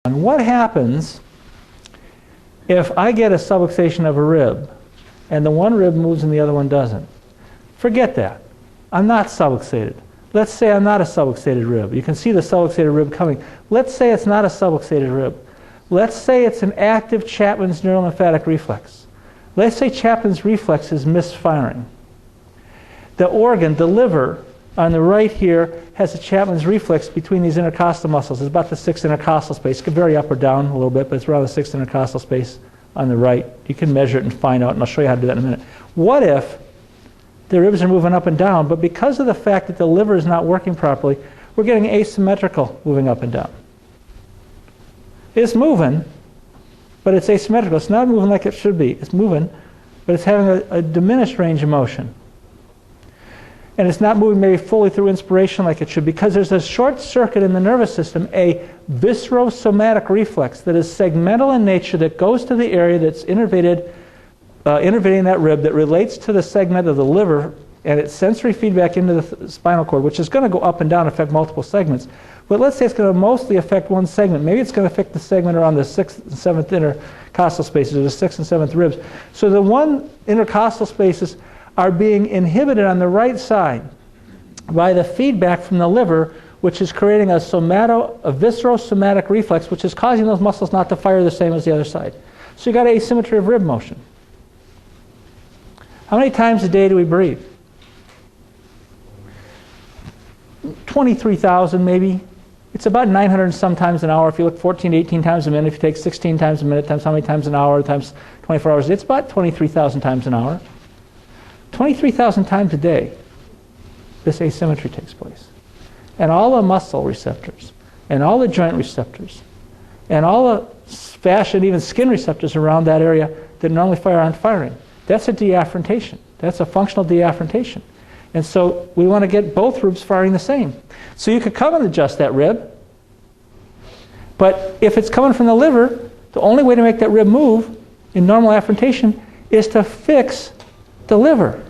And what happens if I get a subluxation of a rib and the one rib moves and the other one doesn't? Forget that. I'm not subluxated. Let's say I'm not a subluxated rib. You can see the subluxated rib coming. Let's say it's not a subluxated rib. Let's say it's an active Chapman's neurolymphatic reflex. Let's say Chapman's reflex is misfiring. The organ, the liver, on the right here has a Chapman's reflex between these intercostal muscles. It's about the 6th intercostal space. It can vary up or down a little bit, but it's around the 6th intercostal space on the right. You can measure it and find out, and I'll show you how to do that in a minute. What if the ribs are moving up and down, but because of the fact that the liver is not working properly, we're getting asymmetrical moving up and down? It's moving, but it's asymmetrical. It's not moving like it should be. It's moving, but it's having a diminished range of motion. And it's not moving maybe fully through inspiration like it should, because there's a short circuit in the nervous system, a viscerosomatic reflex that is segmental in nature, that goes to the area that's innervating that rib, that relates to the segment of the liver, and it's sensory feedback into the spinal cord, which is going to go up and down and affect multiple segments. But let's say it's going to mostly affect one segment. Maybe it's going to affect the segment around the 6th and 7th intercostal spaces, or the 6th and 7th ribs. So the one intercostal spaces are being inhibited on the right side by the feedback from the liver, which is creating a viscerosomatic reflex, which is causing those muscles not to fire the same as the other side. So you got asymmetry of rib motion. How many times a day do we breathe? 23,000 maybe. It's about 900 and some times an hour. If you look 14 to 18 times a minute, if you take 16 times a minute times how many times an hour times 24 hours, it's about 23,000 times an hour. 23,000 times a day, this asymmetry takes place. And all the muscle receptors, and all the joint receptors, and all the fascia and even skin receptors around that area that normally fire aren't firing. That's a deafferentation. That's a functional deafferentation. And so we want to get both ribs firing the same. So you could come and adjust that rib, but if it's coming from the liver, the only way to make that rib move in normal afferentation is to fix the liver.